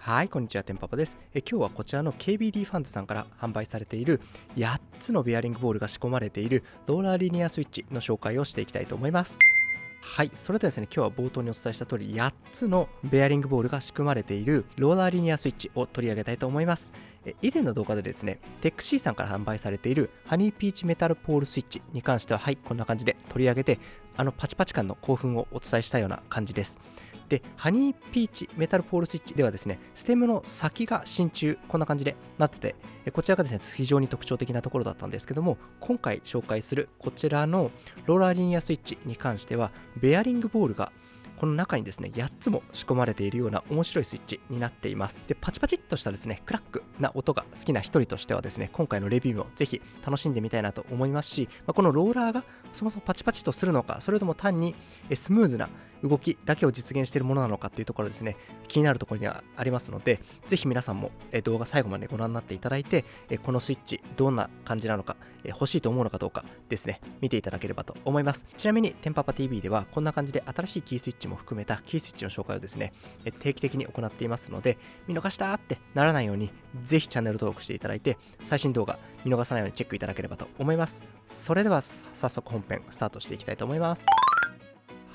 はい、こんにちは、てんぱぱです。今日はこちらの KBD ファンズさんから販売されている8つのベアリングボールが仕込まれているローラーリニアスイッチの紹介をしていきたいと思います。はい、それではですね、今日は冒頭にお伝えした通り8つのベアリングボールが仕組まれているローラーリニアスイッチを取り上げたいと思います。以前の動画でですね、テック C さんから販売されているハニーピーチメタルポールスイッチに関しては、はい、こんな感じで取り上げて、パチパチ感の興奮をお伝えしたような感じです。で、ハニーピーチメタルポールスイッチではですね、ステムの先が真鍮、こんな感じでなってて、こちらがですね、非常に特徴的なところだったんですけども、今回紹介するこちらのローラーリニアスイッチに関しては、ベアリングボールがこの中にですね、8つも仕込まれているような面白いスイッチになっています。で、パチパチっとしたですね、クラックな音が好きな一人としてはですね、今回のレビューもぜひ楽しんでみたいなと思いますし、このローラーがそもそもパチパチとするのか、それとも単にスムーズな動きだけを実現しているものなのかっていうところですね、気になるところにはありますので、ぜひ皆さんも動画最後までご覧になっていただいて、このスイッチどんな感じなのか、欲しいと思うのかどうかですね、見ていただければと思います。ちなみに、てんぱぱ TV ではこんな感じで新しいキースイッチも含めたキースイッチの紹介をですね、定期的に行っていますので、見逃したってならないように、ぜひチャンネル登録していただいて、最新動画見逃さないようにチェックいただければと思います。それでは早速本編スタートしていきたいと思います。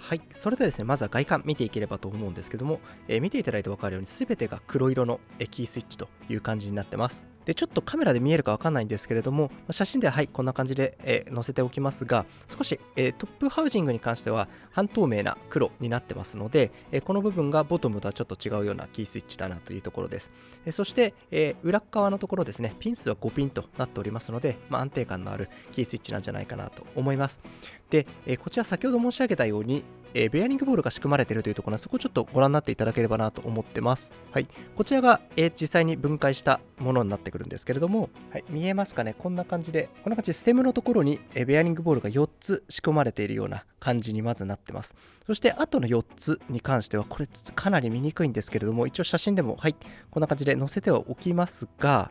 はい、それではですね、まずは外観見ていければと思うんですけども、見ていただいて分かるように全てが黒色のキースイッチという感じになってます。で、ちょっとカメラで見えるか分かんないんですけれども、写真でははい、こんな感じで、載せておきますが、少し、トップハウジングに関しては半透明な黒になってますので、この部分がボトムとはちょっと違うようなキースイッチだなというところです。そして、裏側のところですね、ピン数は5ピンとなっておりますので、安定感のあるキースイッチなんじゃないかなと思います。で、こちら先ほど申し上げたように、ベアリングボールが仕組まれているというところは、そこをちょっとご覧になっていただければなと思ってます。はい。こちらが、実際に分解したものになってくるんですけれども、はい。見えますかね、こんな感じで、こんな感じでステムのところに、ベアリングボールが4つ仕込まれているような感じにまずなってます。そして、あとの4つに関しては、これかなり見にくいんですけれども、一応写真でも、はい。こんな感じで載せてはおきますが、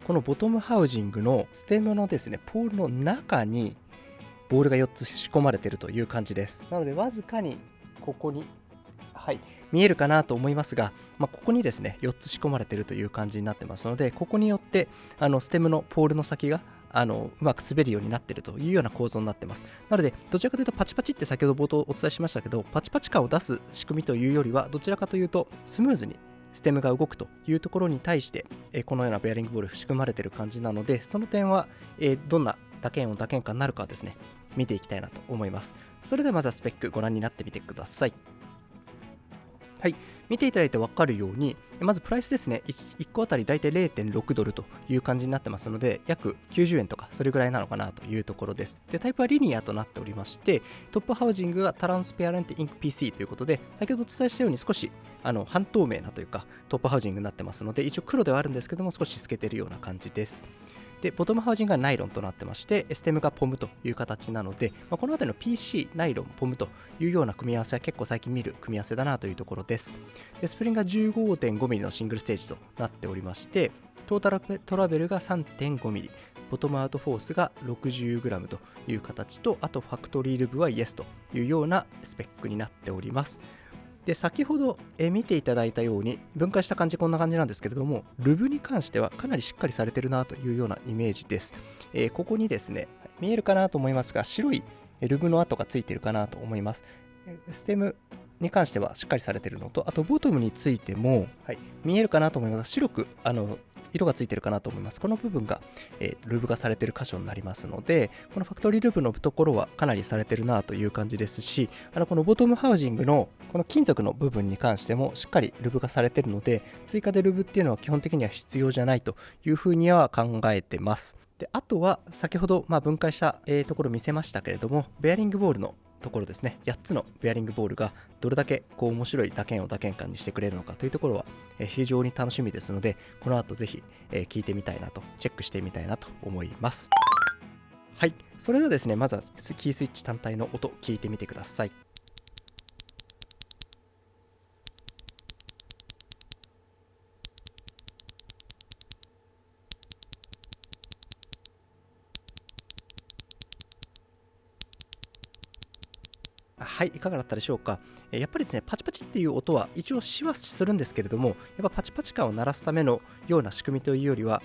このボトムハウジングのステムのですね、ポールの中に、ボールが4つ仕込まれているという感じです。なので、わずかにここに、はい、見えるかなと思いますが、ここにですね、4つ仕込まれているという感じになってますので、ここによって、ステムのポールの先が、うまく滑るようになっているというような構造になってます。なので、どちらかというとパチパチって先ほど冒頭お伝えしましたけど、パチパチ感を出す仕組みというよりは、どちらかというと、スムーズにステムが動くというところに対して、このようなベアリングボール仕組まれている感じなので、その点は、どんな打鍵音打鍵感になるかですね、見ていきたいなと思います。それではまずはスペックご覧になってみてください。はい、見ていただいて分かるように、まずプライスですね、1個あたりだいたい 0.6 ドルという感じになってますので、約90円とかそれぐらいなのかなというところです。で、タイプはリニアとなっておりまして、トップハウジングがトランスペアレントインク PC ということで、先ほどお伝えしたように少し半透明なというかトップハウジングになってますので、一応黒ではあるんですけども、少し透けてるような感じです。で、ボトムハウジングがナイロンとなってまして、ステムがポムという形なので、この辺りの PC、ナイロン、ポムというような組み合わせは結構最近見る組み合わせだなというところです。で、スプリングが 15.5mm のシングルステージとなっておりまして、トータルトラベルが 3.5mm、ボトムアウトフォースが 60g という形と、あとファクトリールブは Yes というようなスペックになっております。で、先ほど見ていただいたように分解した感じこんな感じなんですけれども、ルブに関してはかなりしっかりされてるなというようなイメージです。ここにですね、見えるかなと思いますが、白いルブの跡がついてるかなと思います。ステムに関してはしっかりされてるのと、あとボトムについても、はい、見えるかなと思いますが、白く色がついてるかなと思います。この部分が、ルブがされてる箇所になりますので、このファクトリールブのところはかなりされてるなという感じですし、このボトムハウジングのこの金属の部分に関してもしっかりルブがされてるので、追加でルブっていうのは基本的には必要じゃないというふうには考えてます。で、あとは先ほど分解した、ところ見せましたけれども、ベアリングボールのところですね、8つのベアリングボールがどれだけ面白い打鍵を打鍵感にしてくれるのかというところは、非常に楽しみですので、この後ぜひ、聞いてみたいなと、チェックしてみたいなと思います。はい、それではですね、まずはキースイッチ単体の音聞いてみてください。はい、いかがだったでしょうか。やっぱりですね、パチパチっていう音は一応しはするんですけれども、やっぱパチパチ感を鳴らすためのような仕組みというよりは、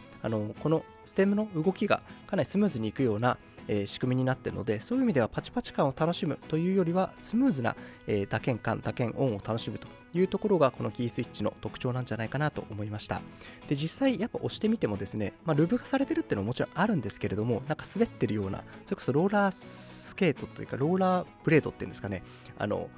このステムの動きがかなりスムーズにいくような、仕組みになっているので、そういう意味ではパチパチ感を楽しむというよりは、スムーズな、打鍵感、打鍵音を楽しむというところが、このキースイッチの特徴なんじゃないかなと思いました。で、実際やっぱ押してみてもですね、ルーブがされてるっていうのはもちろんあるんですけれども、なんか滑ってるような、それこそローラースケートというか、ローラーブレードっていうんですかね、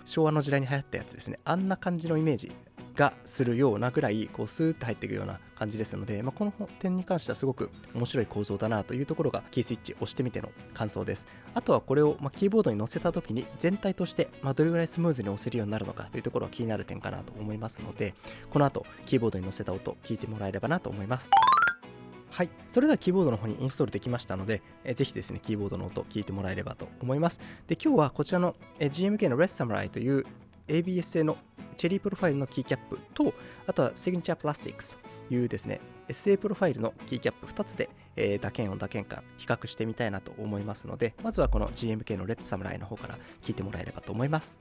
昭和の時代に流行ったやつですね、あんな感じのイメージがするようなぐらいこうスーッと入っていくような感じですので、この点に関してはすごく面白い構造だなというところがキースイッチ押してみての感想です。あとはこれをキーボードに乗せた時に全体としてどれぐらいスムーズに押せるようになるのかというところは気になる点かなと思いますので、この後キーボードに乗せた音聞いてもらえればなと思います。はい、それではキーボードの方にインストールできましたので、ぜひですね、キーボードの音聞いてもらえればと思います。で、今日はこちらの GMK の Red Samurai という ABS 製のチェリープロファイルのキーキャップと、あとは Signature Plastics というですね、SA プロファイルのキーキャップ2つで、打鍵音、打鍵感比較してみたいなと思いますので、まずはこの GMK の Red Samurai の方から聞いてもらえればと思います。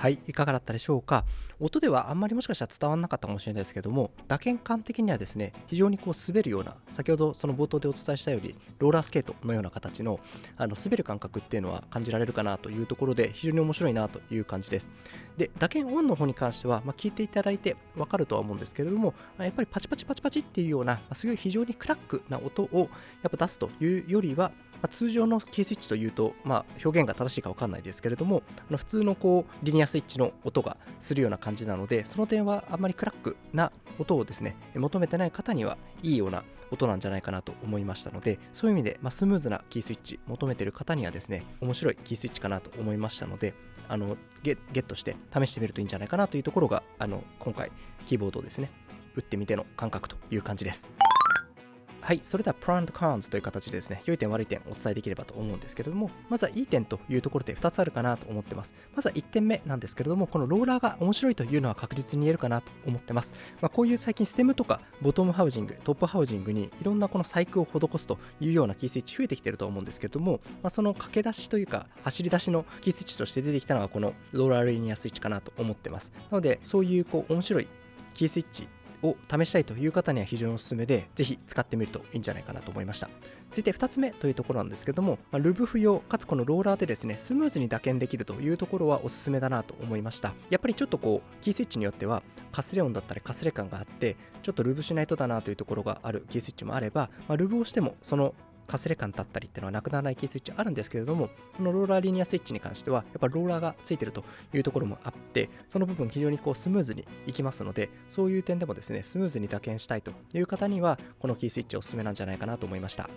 はい、いかがだったでしょうか。音ではあんまりもしかしたら伝わらなかったかもしれないですけども、打鍵感的にはですね、非常にこう滑るような、先ほどその冒頭でお伝えしたように、ローラースケートのような形の滑る感覚っていうのは感じられるかなというところで、非常に面白いなという感じです。で、打鍵オンの方に関しては、聞いていただいて分かるとは思うんですけれども、やっぱりパチパチパチパチっていうような、すごい非常にクラックな音をやっぱ出すというよりは、通常のキースイッチというと、表現が正しいか分かんないですけれども、普通のこうリニアスイッチの音がするような感じなので、その点はあんまりクラックな音をですね、求めてない方にはいいような音なんじゃないかなと思いましたので、そういう意味で、スムーズなキースイッチ求めてる方にはですね、面白いキースイッチかなと思いましたので、ゲットして試してみるといいんじゃないかなというところが、今回キーボードをですね、打ってみての感覚という感じです。はい、それでは Pro and Cons という形でですね、良い点悪い点お伝えできればと思うんですけれども、まずはいい点というところで2つあるかなと思ってます。まずは1点目なんですけれども、このローラーが面白いというのは確実に言えるかなと思ってます。こういう最近ステムとかボトムハウジング、トップハウジングにいろんなこの細工を施すというようなキースイッチ増えてきていると思うんですけれども、その駆け出しというか走り出しのキースイッチとして出てきたのがこのローラーリニアスイッチかなと思ってます。なのでそういう面白いキースイッチを試したいという方には非常におすすめで、ぜひ使ってみるといいんじゃないかなと思いました。続いて2つ目というところなんですけども、ルブ不要かつこのローラーでですね、スムーズに打鍵できるというところはおすすめだなと思いました。やっぱりちょっとキースイッチによってはかすれ音だったりかすれ感があって、ちょっとルブしないとだなというところがあるキースイッチもあれば、ルブをしてもそのかすれ感だったりっていうのはなくならないキースイッチあるんですけれども、このローラーリニアスイッチに関してはやっぱローラーがついてるというところもあって、その部分非常にスムーズにいきますので、そういう点でもですね、スムーズに打鍵したいという方にはこのキースイッチおすすめなんじゃないかなと思いました。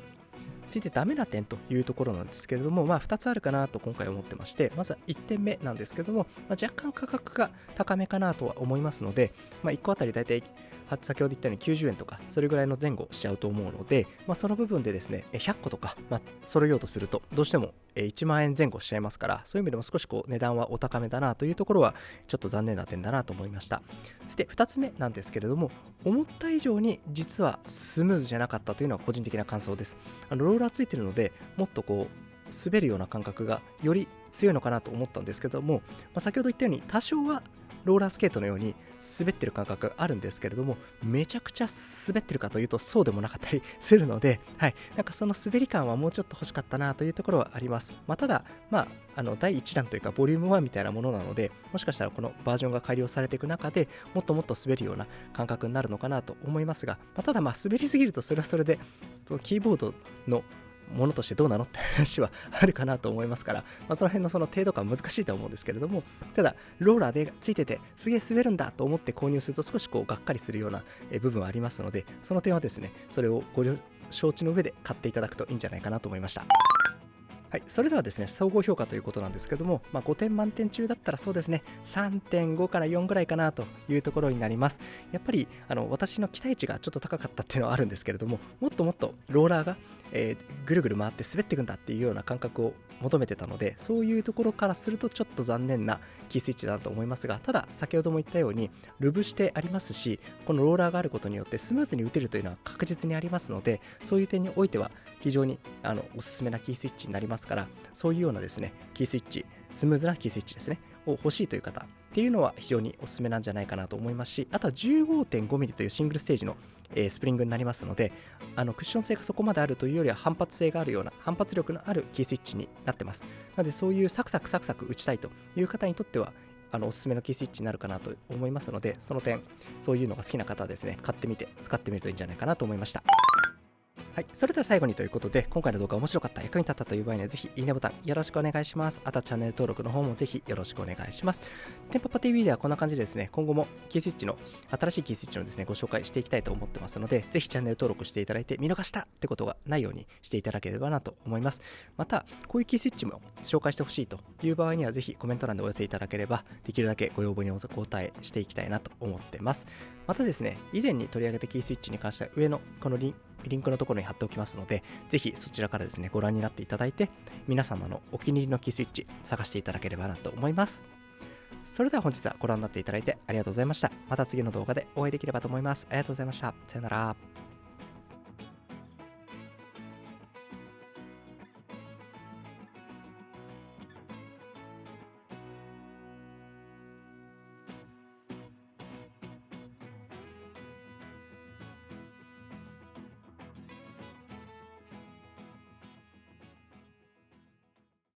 続いてダメな点というところなんですけれども、2つあるかなと今回思ってまして、まずは1点目なんですけども、若干価格が高めかなとは思いますので、1個あたりだいたい先ほど言ったように90円とかそれぐらいの前後しちゃうと思うので、その部分でですね100個とか、揃えようとするとどうしても1万円前後しちゃいますから、そういう意味でも少し値段はお高めだなというところはちょっと残念な点だなと思いました。そして2つ目なんですけれども、思った以上に実はスムーズじゃなかったというのは個人的な感想です。ローラーついてるのでもっと滑るような感覚がより強いのかなと思ったんですけども、先ほど言ったように多少はローラースケートのように滑ってる感覚があるんですけれども、めちゃくちゃ滑ってるかというとそうでもなかったりするので、なんかその滑り感はもうちょっと欲しかったなというところはあります。ただ第1弾というかボリューム1みたいなものなので、もしかしたらこのバージョンが改良されていく中でもっともっと滑るような感覚になるのかなと思いますが、ただ滑りすぎるとそれはそれでキーボードのものとしてどうなのって話はあるかなと思いますから、その辺のその程度感難しいと思うんですけれども、ただローラーでついててすげえ滑るんだと思って購入すると少しがっかりするような部分はありますので、その点はですね、それをご承知の上で買っていただくといいんじゃないかなと思いました。はい、それではですね、総合評価ということなんですけども、5点満点中だったらそうですね、3.5 から4ぐらいかなというところになります。やっぱり私の期待値がちょっと高かったっていうのはあるんですけれども、もっともっとローラーが、ぐるぐる回って滑っていくんだっていうような感覚を求めてたので、そういうところからするとちょっと残念なキースイッチだなと思いますが、ただ先ほども言ったようにルブしてありますし、このローラーがあることによってスムーズに打てるというのは確実にありますので、そういう点においては非常におすすめなキースイッチになりますから、そういうようなですねキースイッチ、スムーズなキースイッチですねを欲しいという方っていうのは非常におすすめなんじゃないかなと思いますし、あとは 15.5mm というシングルステージのスプリングになりますので、クッション性がそこまであるというよりは反発性があるような、反発力のあるキースイッチになってます。なのでそういうサクサクサクサク打ちたいという方にとってはおすすめのキースイッチになるかなと思いますので、その点そういうのが好きな方はですね、買ってみて使ってみるといいんじゃないかなと思いました。はい、それでは最後にということで、今回の動画面白かった、役に立ったという場合にはぜひいいねボタンよろしくお願いします。あとはチャンネル登録の方もぜひよろしくお願いします。テンパパ TV ではこんな感じでですね、今後もキースイッチの新しいキースイッチのですねご紹介していきたいと思ってますので、ぜひチャンネル登録していただいて見逃したってことがないようにしていただければなと思います。またこういうキースイッチも紹介してほしいという場合にはぜひコメント欄でお寄せいただければ、できるだけご要望にお答えしていきたいなと思ってます。またですね、以前に取り上げたキースイッチに関しては上のこのリンクのところに貼っておきますので、ぜひそちらからですねご覧になっていただいて、皆様のお気に入りのキースイッチ探していただければなと思います。それでは本日はご覧になっていただいてありがとうございました。また次の動画でお会いできればと思います。ありがとうございました。さよなら。